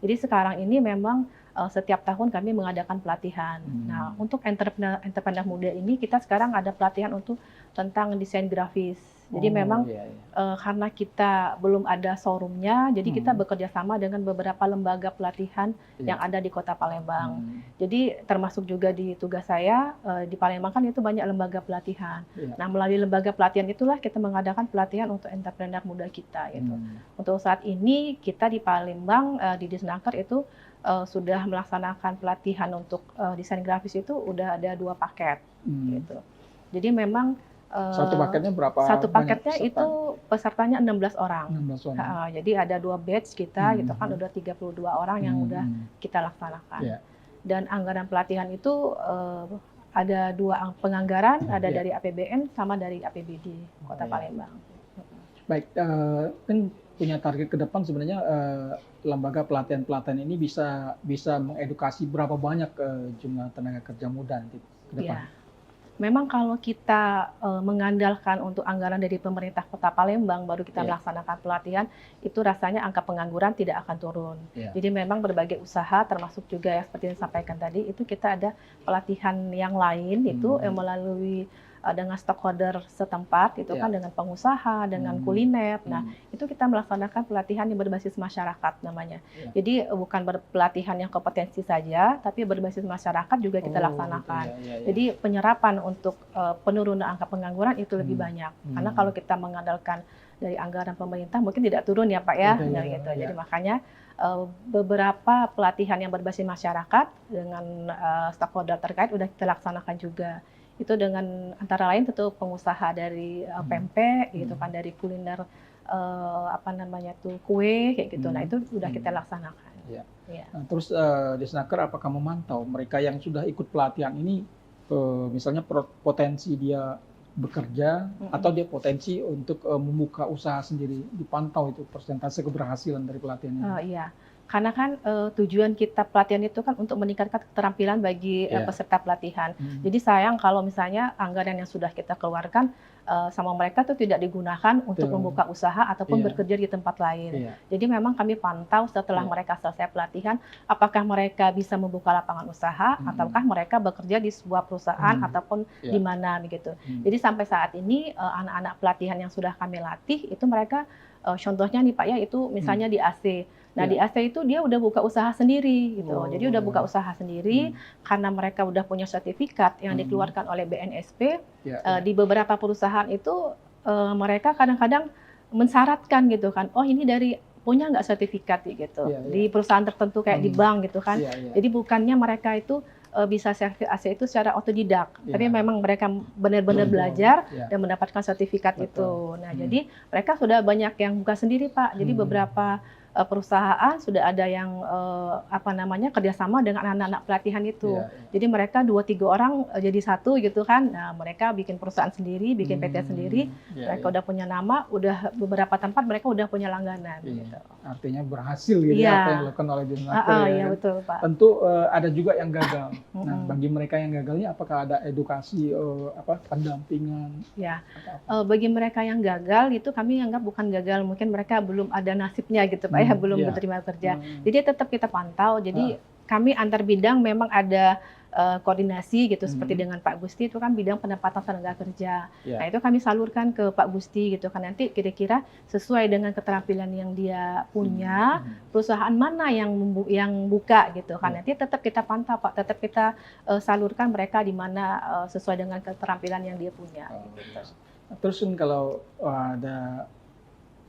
Jadi sekarang ini memang setiap tahun kami mengadakan pelatihan. Nah, untuk entrepreneur muda ini kita sekarang ada pelatihan untuk tentang desain grafis. Jadi memang iya, iya. karena kita belum ada showroomnya, jadi kita bekerja sama dengan beberapa lembaga pelatihan yang ada di Kota Palembang. Jadi termasuk juga di tugas saya di Palembang kan itu banyak lembaga pelatihan. Iya. Nah, melalui lembaga pelatihan itulah kita mengadakan pelatihan untuk entrepreneur muda kita gitu. Untuk saat ini kita di Palembang di Disnaker itu sudah melaksanakan pelatihan untuk desain grafis itu udah ada 2 paket gitu. Jadi memang Satu paketnya berapa? satu banyak paketnya peserta? itu pesertanya 16 orang. 16 orang. Jadi ada 2 batch kita gitu kan udah 32 orang yang udah kita laksanakan. Iya. Dan anggaran pelatihan itu ada 2 penganggaran, ada Iya. dari APBN sama dari APBD Kota iya. Palembang. Baik, kan punya target ke depan sebenarnya lembaga pelatihan-pelatihan ini bisa mengedukasi berapa banyak jumlah tenaga kerja muda nanti ke depan. Iya. Memang kalau kita mengandalkan untuk anggaran dari pemerintah Kota Palembang baru kita melaksanakan pelatihan, itu rasanya angka pengangguran tidak akan turun. Iya. Jadi memang berbagai usaha termasuk juga yang seperti yang disampaikan tadi, itu kita ada pelatihan yang lain itu melalui dengan stakeholder setempat itu kan dengan pengusaha, dengan kuliner. Nah, itu kita melaksanakan pelatihan yang berbasis masyarakat namanya. Jadi bukan pelatihan yang kompetensi saja, tapi berbasis masyarakat juga kita laksanakan. Jadi penyerapan untuk penurunan angka pengangguran itu lebih banyak. Karena kalau kita mengandalkan dari anggaran pemerintah mungkin tidak turun ya Pak ya. Nah, gitu. Jadi makanya beberapa pelatihan yang berbasis masyarakat dengan stakeholder terkait udah kita laksanakan juga. Itu dengan antara lain tentu pengusaha dari pempek gitu kan, dari kuliner kue kayak gitu. Nah, itu sudah kita laksanakan. Iya. Iya. Nah, terus Disnaker apakah memantau mereka yang sudah ikut pelatihan ini misalnya potensi dia bekerja atau dia potensi untuk membuka usaha sendiri, dipantau itu persentase keberhasilan dari pelatihan ini. Iya, karena kan tujuan kita pelatihan itu kan untuk meningkatkan keterampilan bagi peserta pelatihan. Jadi sayang kalau misalnya anggaran yang sudah kita keluarkan sama mereka tuh tidak digunakan untuk membuka usaha ataupun bekerja di tempat lain. Jadi memang kami pantau setelah mereka selesai pelatihan, apakah mereka bisa membuka lapangan usaha ataukah mereka bekerja di sebuah perusahaan ataupun di mana begitu. Jadi sampai saat ini anak-anak pelatihan yang sudah kami latih itu mereka contohnya nih Pak ya, itu misalnya di AC. Nah di AC itu dia udah buka usaha sendiri gitu. Jadi udah buka usaha sendiri karena mereka udah punya sertifikat yang dikeluarkan oleh BNSP. Di beberapa perusahaan itu mereka kadang-kadang mensyaratkan gitu kan, oh ini dari punya nggak sertifikat gitu. Di perusahaan tertentu kayak di bank gitu kan. Jadi bukannya mereka itu bisa sertifikat AC itu secara otodidak, tapi memang mereka benar-benar belajar dan mendapatkan sertifikat itu. Nah, jadi mereka sudah banyak yang buka sendiri, Pak. Jadi beberapa perusahaan sudah ada yang kerjasama dengan anak-anak pelatihan itu. Jadi mereka 2-3 orang jadi satu gitu kan. Nah, mereka bikin perusahaan sendiri, bikin PT sendiri. Mereka udah punya nama, udah beberapa tempat mereka udah punya langganan. Gitu. Artinya berhasil gitu ya apa yang dilakukan oleh Disnaker. Iya betul Pak. Tentu ada juga yang gagal. Nah, bagi mereka yang gagalnya, apakah ada edukasi, pendampingan? Ya, bagi mereka yang gagal itu kami anggap bukan gagal, mungkin mereka belum ada nasibnya gitu Pak. Belum diterima kerja. Jadi tetap kita pantau. Jadi kami antar bidang memang ada koordinasi gitu seperti dengan Pak Gusti itu kan bidang pendapatan tenaga kerja. Nah itu kami salurkan ke Pak Gusti gitu kan, nanti kira-kira sesuai dengan keterampilan yang dia punya, perusahaan mana yang buka gitu kan. Nanti tetap kita pantau Pak, tetap kita salurkan mereka di mana sesuai dengan keterampilan yang dia punya. Gitu. Terus kalau ada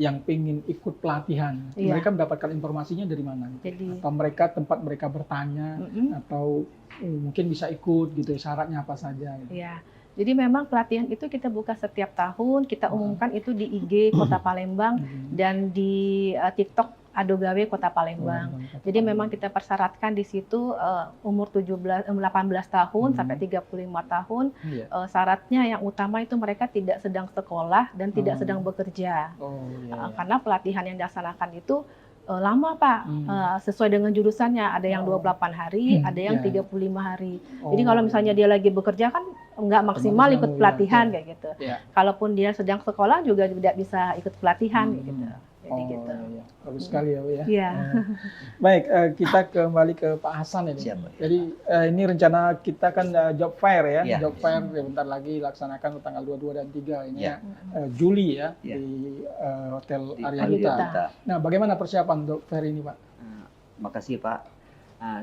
yang pengen ikut pelatihan, mereka mendapatkan informasinya dari mana? Jadi, atau tempat mereka bertanya, atau mungkin bisa ikut gitu, syaratnya apa saja? Gitu. Iya, jadi memang pelatihan itu kita buka setiap tahun, kita umumkan itu di IG Kota Palembang dan di TikTok Adogawe Kota Palembang. Jadi memang kita persyaratkan di situ umur 18 tahun sampai 35 tahun. Syaratnya yang utama itu mereka tidak sedang sekolah dan tidak sedang bekerja. Karena pelatihan yang dilaksanakan itu lama Pak, sesuai dengan jurusannya. Ada yang 28 hari, ada yang 35 hari. Jadi kalau misalnya dia lagi bekerja kan nggak maksimal ikut pelatihan kayak gitu. Kalaupun dia sedang sekolah juga tidak bisa ikut pelatihan kayak gitu. Jadi gitu. Iya. Bagus sekali ya Bu ya. Iya. Baik, kita kembali ke Pak Hasan ini. Jadi ini rencana kita kan job fair ya. Job fair bentar lagi laksanakan tanggal 22 dan 3 ini Juli ya di Hotel Arya Duta. Nah, bagaimana persiapan job fair ini Pak? Makasih Pak.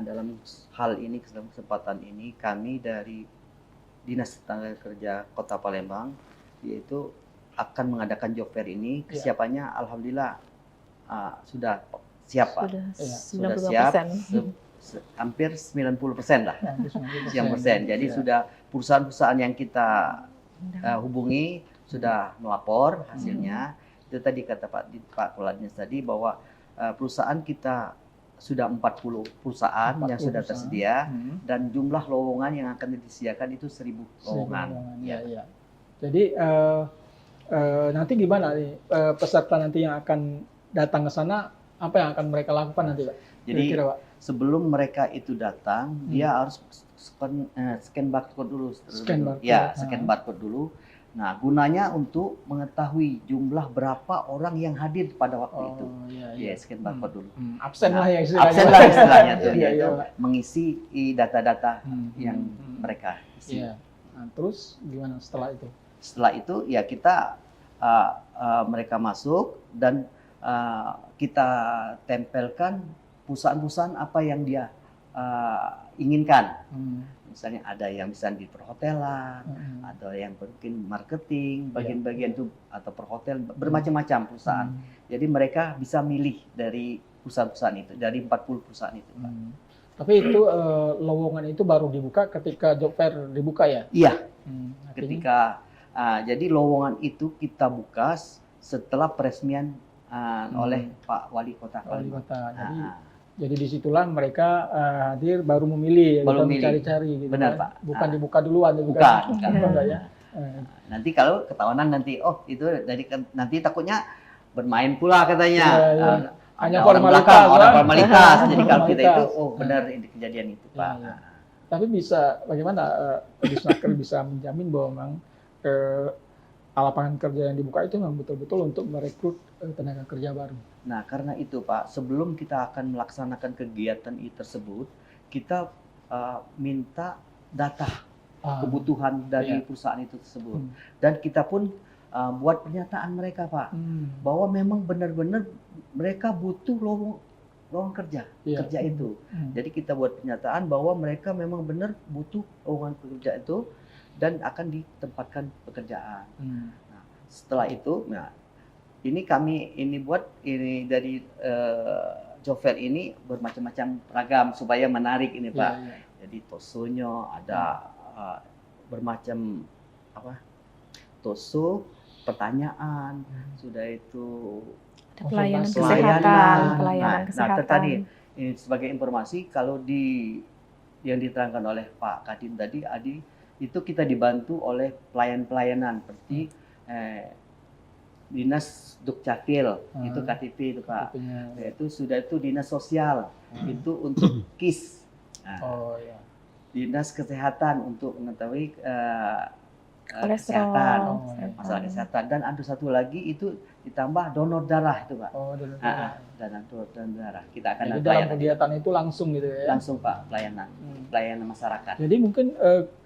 Dalam hal ini, kesempatan ini kami dari Dinas Tenaga Kerja Kota Palembang yaitu akan mengadakan job fair ini. Kesiapannya alhamdulillah sudah siap Pak. Sudah siap. Hampir 90% lah. 90%. Jadi sudah perusahaan-perusahaan yang kita hubungi sudah melapor hasilnya. Itu tadi kata Pak Kepala Dinas tadi bahwa perusahaan kita sudah 40 perusahaan yang sudah tersedia dan jumlah lowongan yang akan disediakan itu 1.000 lowongan. Ya. Jadi nanti gimana nih peserta nanti yang akan datang ke sana, apa yang akan mereka lakukan nanti Pak? Jadi sebelum mereka itu datang, dia harus scan barcode dulu. Scan barcode dulu. Nah, gunanya untuk mengetahui jumlah berapa orang yang hadir pada waktu itu. Scan barcode dulu. Absen lah ya istilahnya. Absen lah istilahnya tuh, mengisi data-data yang mereka isi. Nah, terus gimana setelah itu? Setelah itu ya kita mereka masuk dan kita tempelkan perusahaan-perusahaan apa yang dia inginkan. Misalnya ada yang bisa di perhotelan, ada yang mungkin marketing, bagian-bagian itu atau perhotel, bermacam-macam perusahaan. Jadi mereka bisa milih dari perusahaan-perusahaan itu, dari 40 perusahaan itu. Tapi itu lowongan itu baru dibuka ketika job fair dibuka ya? Iya. Ketika jadi lowongan itu kita buka setelah peresmian oleh Pak Wali Kota Palembang. Jadi disitulah mereka hadir baru memilih, baru mencari-cari gitu. Benar Pak. Bukan dibuka duluan. Bukan. Enggak ya. Nanti kalau ketahuan nanti, oh itu dari nanti takutnya bermain pula katanya. Iya, iya. Ada Hanya orang formalitas, belakang, orang kan? formalitas. Jadi kalau kita itu, Formalitas. oh benar ini kejadian itu Pak. Iya, iya. Tapi bisa bagaimana Disnaker bisa menjamin bahwa memang lapangan kerja yang dibuka itu memang betul-betul untuk merekrut tenaga kerja baru. Nah karena itu Pak, sebelum kita akan melaksanakan kegiatan tersebut, kita minta data kebutuhan dari Iya. perusahaan itu tersebut. Dan kita pun buat pernyataan mereka Pak, bahwa memang benar-benar mereka butuh lowongan kerja, Iya. kerja itu. Jadi kita buat pernyataan bahwa mereka memang benar butuh lowongan pekerja itu dan akan ditempatkan pekerjaan. Nah, setelah itu, nah ini kami buat ini dari job fair ini bermacam-macam ragam supaya menarik ini Pak. Iya, iya. Jadi tosonya ada bermacam toso, pertanyaan, sudah itu Ada pelayanan Konsultasi. kesehatan, Pelayanan. pelayanan Nah, kesehatan. tadi ini sebagai informasi kalau yang diterangkan oleh Pak Kadin tadi, itu kita dibantu oleh pelayanan seperti Dinas Dukcapil, itu KTP itu Pak. Artinya, Itu sudah itu Dinas Sosial, itu untuk KIS. Nah, oh ya. Dinas Kesehatan untuk mengetahui Kolesterol, kesehatan, kesehatan. masalah kesehatan. Dan ada satu lagi itu ditambah donor darah itu Pak. Oh, dan Donor darah. Kita akan jadi ada dalam pelayanan. kegiatan itu langsung gitu ya. Langsung Pak, pelayanan masyarakat. Jadi mungkin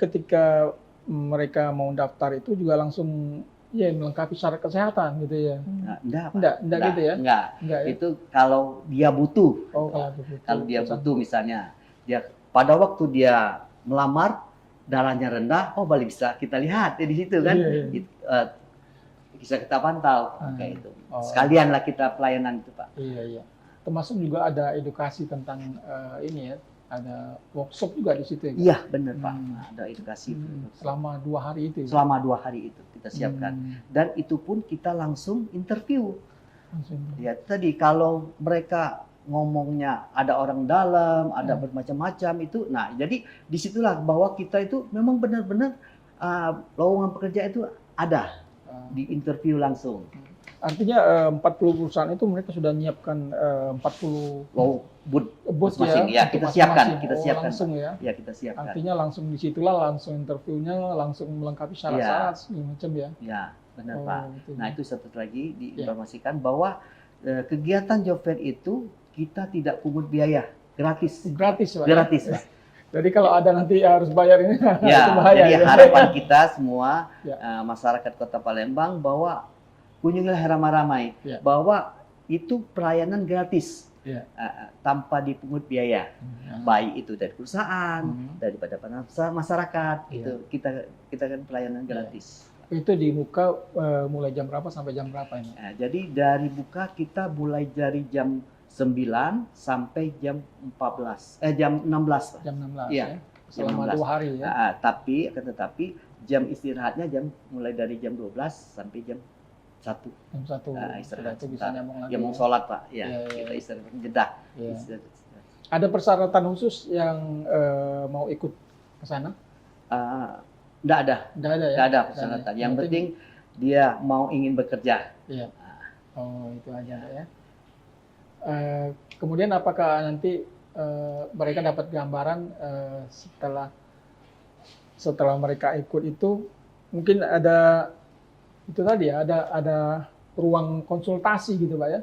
ketika mereka mau daftar itu juga langsung ya melengkapi syarat kesehatan gitu ya. Nah, enggak, Pak. Enggak gitu ya. Enggak. Enggak ya. Itu kalau dia butuh. Oh, kalau begitu. Kalau dia butuh misalnya, dia pada waktu dia melamar darahnya rendah, oh balik bisa kita lihat di situ kan. Iya, iya. Bisa kita pantau kayak itu. Oh. Sekalian lah kita pelayanan itu Pak. Iya, iya. Termasuk juga ada edukasi tentang ini ya, ada workshop juga di situ ya. Iya benar Pak. Nah, ada edukasi Selama 2 hari itu. Ya? selama 2 hari itu kita siapkan. Dan itu pun kita langsung interview. Langsung. Ya tadi kalau mereka ngomongnya ada orang dalam, ada bermacam-macam itu. Nah, jadi disitulah bahwa kita itu memang benar-benar lowongan pekerja itu ada di interview langsung. Artinya 40 perusahaan itu mereka sudah menyiapkan 40 Booth ya, masing-masing. Ya, untuk kita siapkan, masing-masing. kita siapkan. Langsung ya. Ya, kita siapkan. Artinya langsung disitulah langsung interviewnya, langsung melengkapi syarat-syarat segala macam ya. Ya, benar Oh, Pak. betul. Nah, itu satu lagi diinformasikan bahwa kegiatan job fair itu kita tidak pungut biaya, gratis. Gratis, Pak. Gratis, Pak. Jadi kalau ada nanti harus bayar ini itu Ya, bahaya. jadi ya. harapan kita semua Ya. masyarakat Kota Palembang bahwa kunjungilah ramai-ramai, Ya. bahwa itu pelayanan gratis Ya. tanpa dipungut biaya, baik itu dari perusahaan, daripada masyarakat, Ya. itu kita kan pelayanan gratis. Itu di muka mulai jam berapa sampai jam berapa ini? Nah, jadi dari buka kita mulai dari jam 9 sampai jam 16. Pak. Jam 16 Iya, ya. jam Selama 16. 2 hari ya. Tetapi jam istirahatnya mulai dari jam 12 sampai jam 1. Jam 1. Istirahat Itu bisa sebentar. nyambung lagi. Ya mau ya. sholat Pak, ya, Iya, iya, kita iya. istirahat jeda. Iya. Istirahat. Ada persyaratan khusus yang mau ikut ke sana? Nggak ada, Enggak ada ya? nggak ada persyaratan. Yang penting dia mau ingin bekerja. Iya. Oh, itu aja ya. Kemudian apakah nanti mereka dapat gambaran setelah mereka ikut itu mungkin ada itu tadi ya, ada ruang konsultasi gitu Pak ya?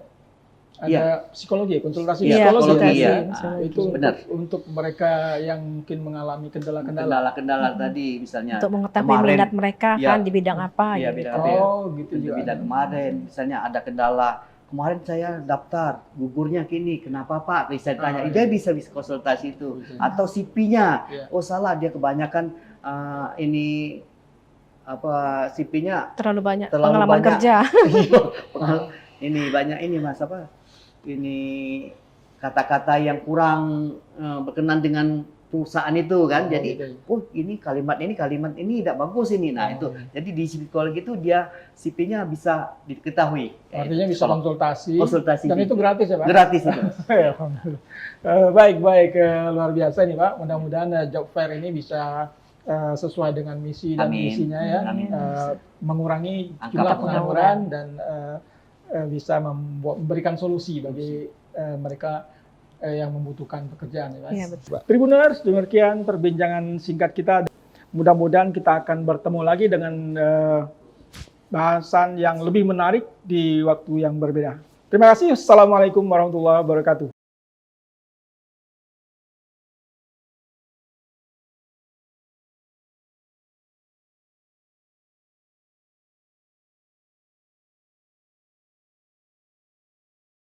Ada psikologi, konsultasi Iya, psikologi. psikologi, ya? ya. Itu Benar. untuk mereka yang mungkin mengalami kendala-kendala. Kendala-kendala tadi misalnya Untuk mengetahui kemarin- minat mereka Ya. kan di bidang apa Iya, gitu. bidang apa ya? Oh, gitu Untuk juga. bidang kemarin, misalnya ada kendala. Kemarin saya daftar, gugurnya kini, kenapa Pak? Bisa tanya, dia bisa konsultasi itu. Bisa. Atau CP-nya, Iya. oh salah, dia kebanyakan ini CP-nya Terlalu banyak Terlalu pengalaman banyak. kerja. ini banyak ini Mas ini kata-kata yang kurang berkenan dengan perusahaan itu kan. Oh, Jadi gitu. ini kalimat ini tidak bagus ini. Nah, itu. Jadi di psikologi itu dia CP-nya bisa diketahui. Artinya bisa konsultasi. konsultasi Dan itu gratis ya Pak? gratis itu. Alhamdulillah. Baik, luar biasa nih Pak. Mudah-mudahan job fair ini bisa sesuai dengan misi dan Amin. misinya ya, Amin. mengurangi Angka jumlah pengangguran. pengangguran dan bisa memberikan solusi bagi mereka yang membutuhkan pekerjaan ya Mas. Iya, betul. Tribuners, demikian perbincangan singkat kita. Mudah-mudahan kita akan bertemu lagi dengan bahasan yang lebih menarik di waktu yang berbeda. Terima kasih. Assalamualaikum warahmatullahi wabarakatuh.